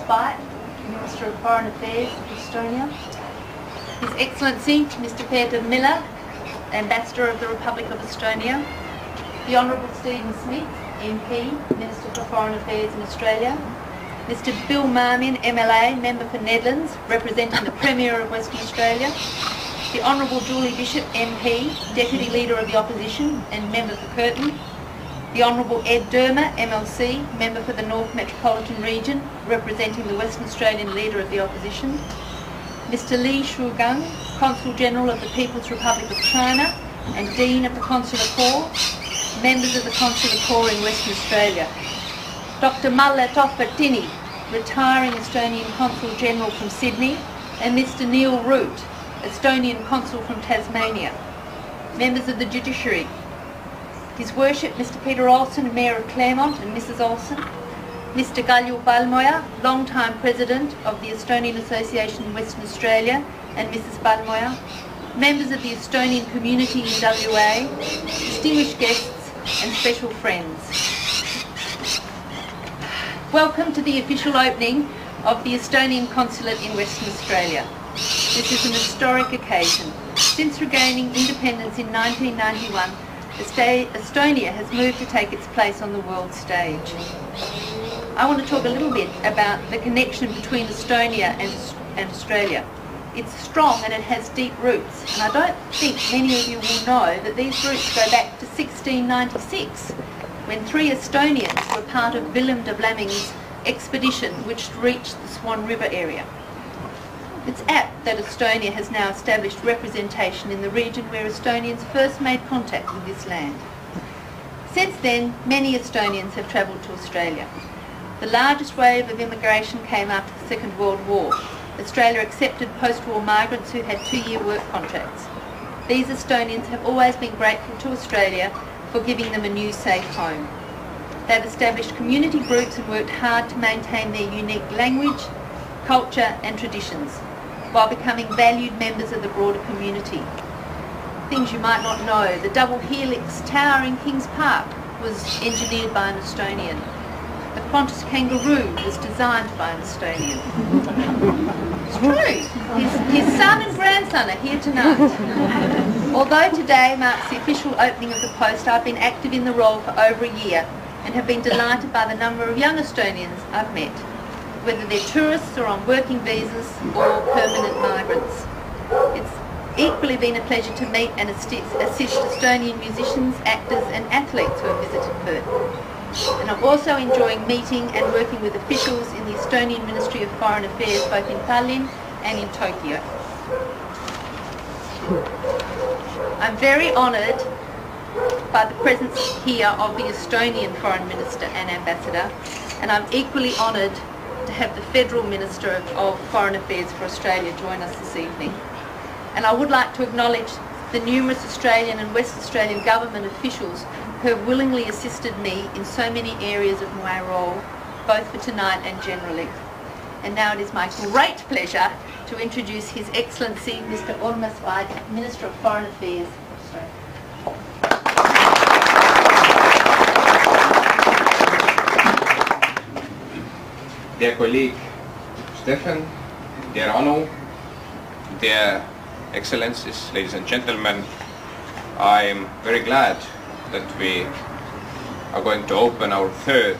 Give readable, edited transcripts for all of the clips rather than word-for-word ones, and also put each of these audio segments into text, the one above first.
Paet, Minister of Foreign Affairs of Estonia, His Excellency Mr. Peter Miller, Ambassador of the Republic of Estonia, the Honourable Stephen Smith, MP, Minister for Foreign Affairs in Australia, Mr. Bill Marmion, MLA, Member for Netherlands, representing the Premier of Western Australia, the Honourable Julie Bishop, MP, Deputy Leader of the Opposition and Member for Curtin, the Honourable Ed Dermer, MLC, Member for the North Metropolitan Region, representing the Western Australian Leader of the Opposition, Mr. Li Shugang, Consul General of the People's Republic of China and Dean of the Consular Corps, members of the Consular Corps in Western Australia, Dr. Malla Toffertini, retiring Estonian Consul General from Sydney, and Mr. Neil Root, Estonian Consul from Tasmania, members of the Judiciary, His Worship Mr. Peter Olsen, Mayor of Claremont and Mrs. Olsen, Mr. Galju Balmoja, long-time President of the Estonian Association in Western Australia and Mrs. Balmoja, members of the Estonian community in WA, distinguished guests and special friends. Welcome to the official opening of the Estonian Consulate in Western Australia. This is an historic occasion. Since regaining independence in 1991, Estonia has moved to take its place on the world stage. I want to talk a little bit about the connection between Estonia and Australia. It's strong and it has deep roots, and I don't think many of you will know that these roots go back to 1696, when 3 Estonians were part of Willem de Vlaming's expedition which reached the Swan River area. It's apt that Estonia has now established representation in the region where Estonians first made contact with this land. Since then, many Estonians have travelled to Australia. The largest wave of immigration came after the Second World War. Australia accepted post-war migrants who had 2-year work contracts. These Estonians have always been grateful to Australia for giving them a new safe home. They've established community groups and worked hard to maintain their unique language, culture and traditions, while becoming valued members of the broader community. Things you might not know: the double helix tower in Kings Park was engineered by an Estonian. The Qantas kangaroo was designed by an Estonian. It's true. His son and grandson are here tonight. Although today marks the official opening of the post, I've been active in the role for over a year and have been delighted by the number of young Estonians I've met, whether they're tourists or on working visas or permanent migrants. It's equally been a pleasure to meet and assist Estonian musicians, actors and athletes who have visited Perth. And I'm also enjoying meeting and working with officials in the Estonian Ministry of Foreign Affairs both in Tallinn and in Tokyo. I'm very honoured by the presence here of the Estonian Foreign Minister and Ambassador, and I'm equally honoured to have the Federal Minister of Foreign Affairs for Australia join us this evening. And I would like to acknowledge the numerous Australian and West Australian government officials who have willingly assisted me in so many areas of my role, both for tonight and generally. And now it is my great pleasure to introduce His Excellency Mr. Urmas Paet, Minister of Foreign Affairs. Dear colleague Stefan, dear Anu, dear Excellencies, ladies and gentlemen, I'm very glad that we are going to open our 3rd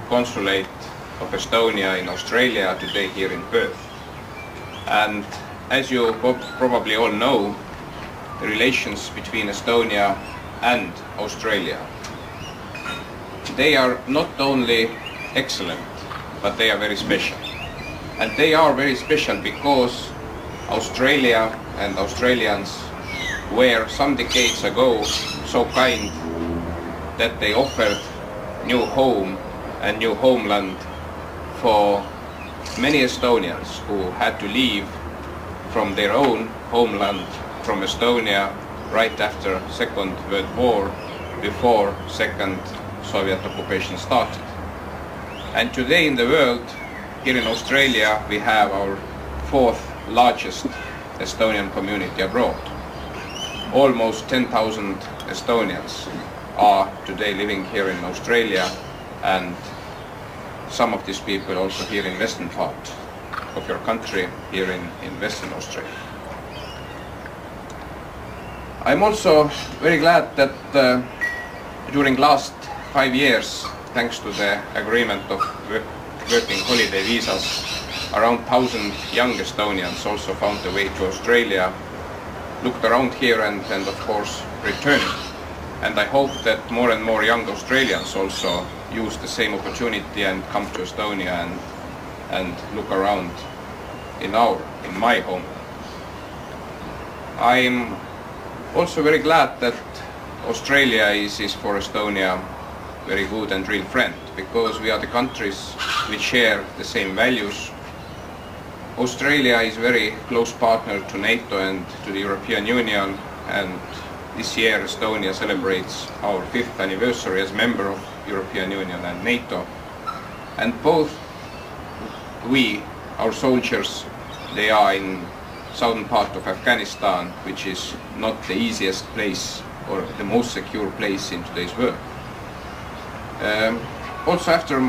consulate of Estonia in Australia today here in Perth. And as you probably all know, the relations between Estonia and Australia, they are not only excellent, but they are very special. And they are very special because Australia and Australians were some decades ago so kind that they offered new home and new homeland for many Estonians who had to leave from their own homeland, from Estonia, right after Second World War, before Second Soviet occupation started. And today in the world, here in Australia, we have our 4th largest Estonian community abroad. Almost 10,000 Estonians are today living here in Australia, and some of these people also here in western part of your country, here in Western Australia. I'm also very glad that during last 5 years, thanks to the agreement of working holiday visas, around 1,000 young Estonians also found their way to Australia, looked around here and of course returned. And I hope that more and more young Australians also use the same opportunity and come to Estonia and look around in my home. I'm also very glad that Australia is for Estonia very good and real friend, because we are the countries which share the same values. Australia is very close partner to NATO and to the European Union, and this year Estonia celebrates our 5th anniversary as member of European Union and NATO. And both our soldiers, they are in southern part of Afghanistan, which is not the easiest place or the most secure place in today's world. Also after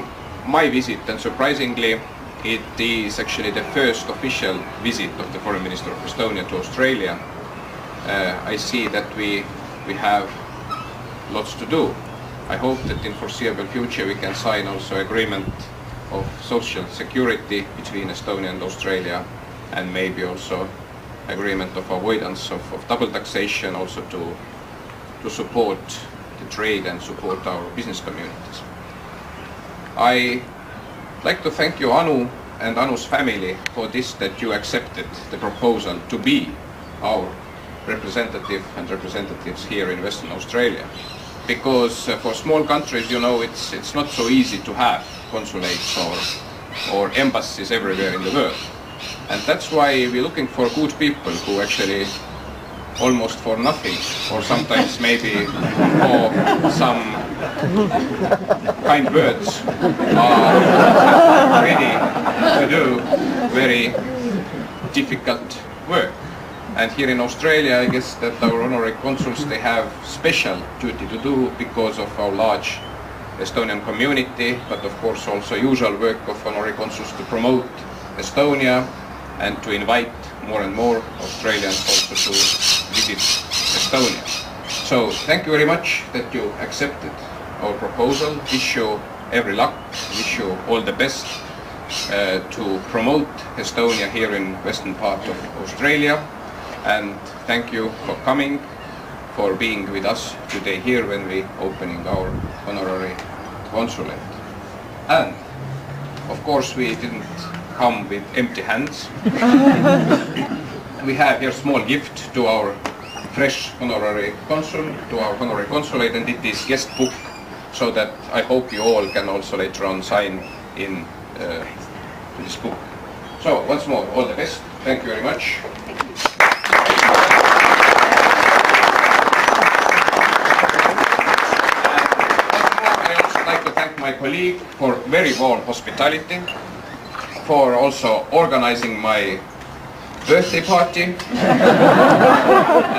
my visit, and surprisingly, it is actually the first official visit of the Foreign Minister of Estonia to Australia. I see that we have lots to do. I hope that in foreseeable future we can sign also agreement of social security between Estonia and Australia, and maybe also agreement of avoidance of double taxation, also to support the trade and support our business communities. I like to thank you, Anu, and Anu's family for this, that you accepted the proposal to be our representative and representatives here in Western Australia. Because for small countries, you know, it's not so easy to have consulates or embassies everywhere in the world. And that's why we're looking for good people who actually almost for nothing, or sometimes maybe for some kind words, are ready to do very difficult work. And here in Australia, I guess that our honorary consuls, they have special duty to do because of our large Estonian community, but of course also usual work of honorary consuls to promote Estonia and to invite more and more Australians also to visit Estonia. So thank you very much that you accepted our proposal. Wish you every luck, wish you all the best to promote Estonia here in western part of Australia. And thank you for coming, for being with us today here when we opening our honorary consulate. And of course we didn't come with empty hands. We have here a small gift to our fresh honorary consul, to our honorary consulate, and it is guest book, so that I hope you all can also later on sign in to this book. So once more, all the best. Thank you very much. My colleague for very warm hospitality, for also organizing my birthday party,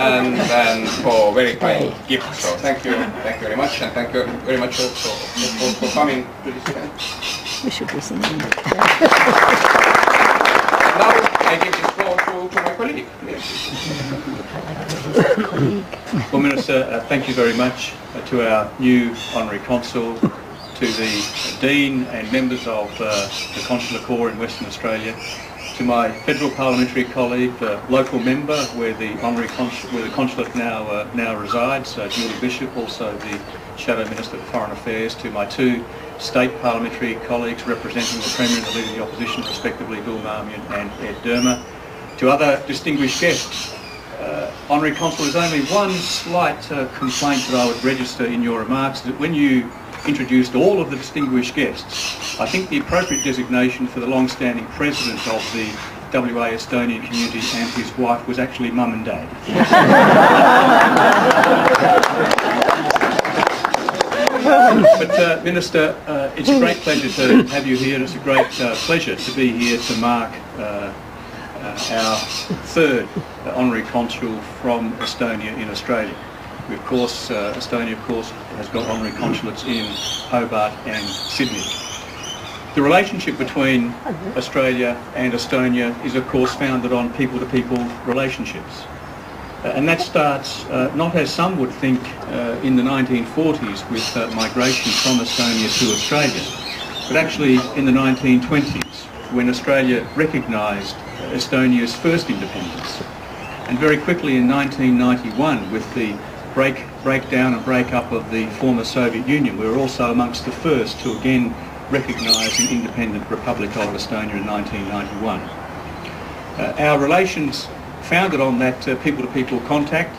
and for very kind gift. So thank you very much, and thank you very much also for coming to this event. We should listen. Now I give this floor to my colleague. Well, Minister, thank you very much to our new honorary consul, to the Dean and members of the Consular Corps in Western Australia, to my federal parliamentary colleague, the local member where the consulate now resides, Julie Bishop, also the Shadow Minister for Foreign Affairs, to my two state parliamentary colleagues representing the Premier and the Leader of the Opposition, respectively Bill Marmion and Ed Dermer, to other distinguished guests. Honorary Consul, there's only one slight complaint that I would register in your remarks, that when you introduced all of the distinguished guests, I think the appropriate designation for the long-standing president of the WA Estonian community and his wife was actually Mum and Dad. But Minister, it's a great pleasure to have you here, and it's a great pleasure to be here to mark our third honorary consul from Estonia in Australia. We, of course, Estonia, of course, has got honorary consulates in Hobart and Sydney. The relationship between Australia and Estonia is of course founded on people-to-people relationships. And that starts not as some would think in the 1940s with migration from Estonia to Australia, but actually in the 1920s when Australia recognised Estonia's first independence. And very quickly in 1991 with the breakdown and breakup of the former Soviet Union, we were also amongst the first to again recognise an independent Republic of Estonia in 1991. Our relations founded on that people-to-people contact,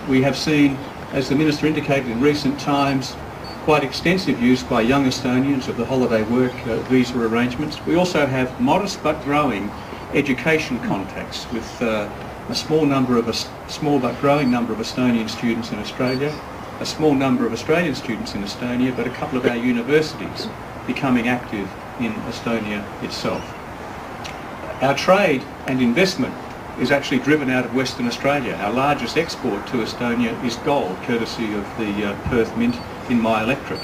we have seen, as the Minister indicated in recent times, quite extensive use by young Estonians of the holiday work visa arrangements. We also have modest but growing education contacts with a small but growing number of Estonian students in Australia, a small number of Australian students in Estonia, but a couple of our universities becoming active in Estonia itself. Our trade and investment is actually driven out of Western Australia. Our largest export to Estonia is gold, courtesy of the Perth Mint in my electorate.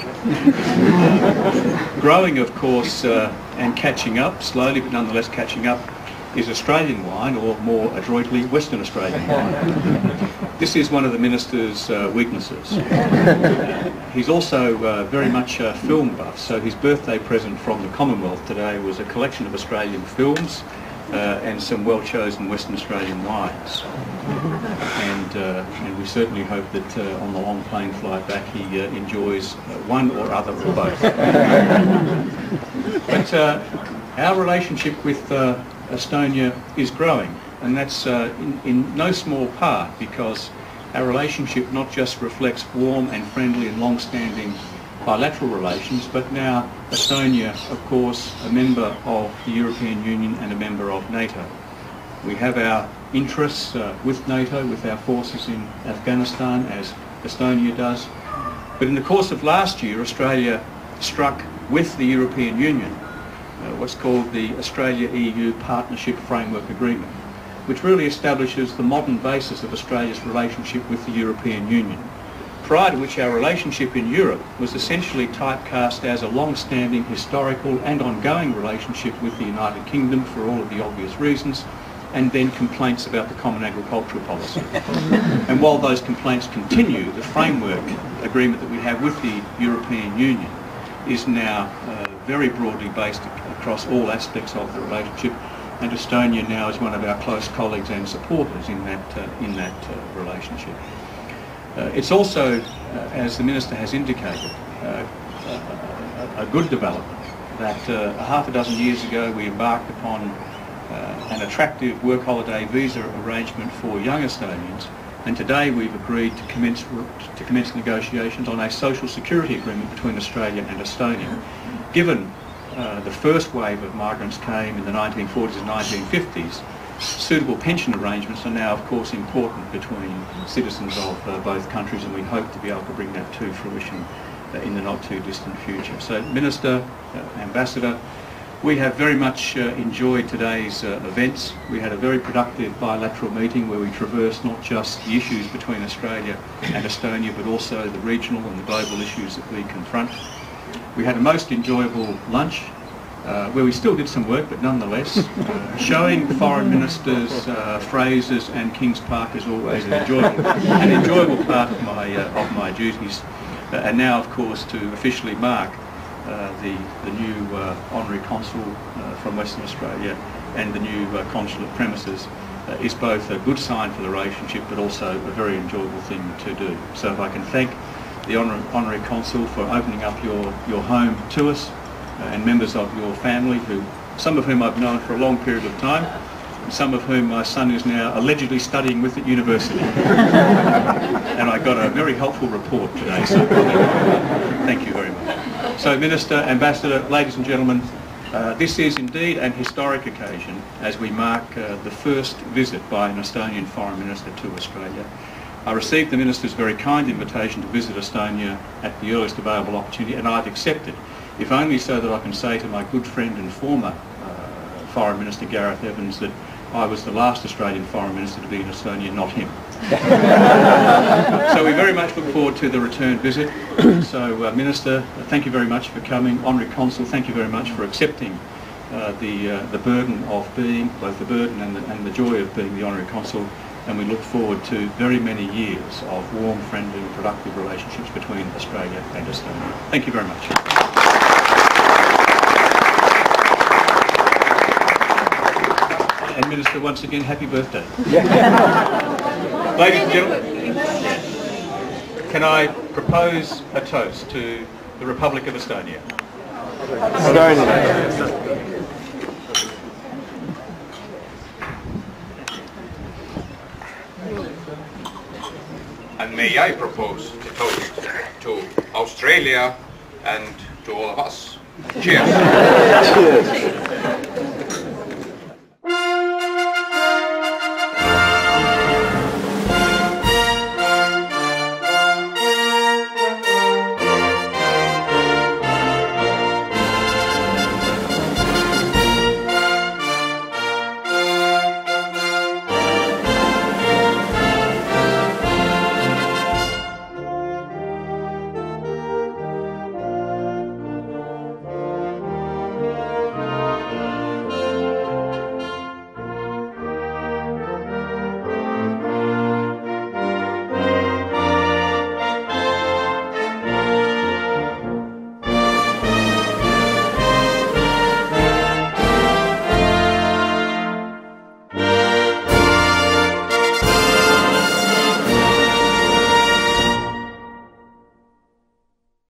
Growing, of course, and catching up, slowly but nonetheless catching up, is Australian wine, or more adroitly, Western Australian wine. This is one of the Minister's weaknesses. He's also very much a film buff, so his birthday present from the Commonwealth today was a collection of Australian films and some well-chosen Western Australian wines. And we certainly hope that on the long plane flight back he enjoys one or other or both. But our relationship with Estonia is growing, and that's in no small part because our relationship not just reflects warm and friendly and long-standing bilateral relations, but now Estonia, of course, a member of the European Union and a member of NATO. We have our interests with NATO, with our forces in Afghanistan, as Estonia does. But in the course of last year, Australia struck with the European Union what's called the Australia-EU Partnership Framework Agreement, which really establishes the modern basis of Australia's relationship with the European Union, prior to which our relationship in Europe was essentially typecast as a long-standing historical and ongoing relationship with the United Kingdom for all of the obvious reasons, and then complaints about the common agricultural policy. And while those complaints continue, the framework agreement that we have with the European Union is now very broadly based across all aspects of the relationship, and Estonia now is one of our close colleagues and supporters in that relationship. It's also, as the Minister has indicated, a good development that half a dozen years ago we embarked upon an attractive work holiday visa arrangement for young Estonians, and today we've agreed to commence negotiations on a social security agreement between Australia and Estonia. Given the first wave of migrants came in the 1940s and 1950s, suitable pension arrangements are now, of course, important between citizens of both countries, and we hope to be able to bring that to fruition in the not too distant future. So, Minister, Ambassador, we have very much enjoyed today's events. We had a very productive bilateral meeting where we traversed not just the issues between Australia and Estonia, but also the regional and the global issues that we confront. We had a most enjoyable lunch where we still did some work, but nonetheless, showing foreign ministers phrases and Kings Park is always an enjoyable part of my duties. And now, of course, to officially mark the new Honorary Consul from Western Australia and the new consulate premises is both a good sign for the relationship, but also a very enjoyable thing to do. So if I can thank the Honorary Consul for opening up your home to us, and members of your family, some of whom I've known for a long period of time, and some of whom my son is now allegedly studying with at university. And I got a very helpful report today, so thank you very much. So, Minister, Ambassador, ladies and gentlemen, this is indeed an historic occasion as we mark the first visit by an Estonian Foreign Minister to Australia. I received the Minister's very kind invitation to visit Estonia at the earliest available opportunity, and I've accepted, if only so that I can say to my good friend and former Foreign Minister Gareth Evans that I was the last Australian Foreign Minister to be in Estonia, not him. So we very much look forward to the return visit. So Minister, thank you very much for coming. Honorary Consul, thank you very much for accepting the burden of being, both the burden and the joy of being the Honorary Consul, and we look forward to very many years of warm, friendly, productive relationships between Australia and Estonia. Thank you very much. And Minister, once again, happy birthday. Ladies and gentlemen, can I propose a toast to the Republic of Estonia? And may I propose a toast to Australia and to all of us. Cheers.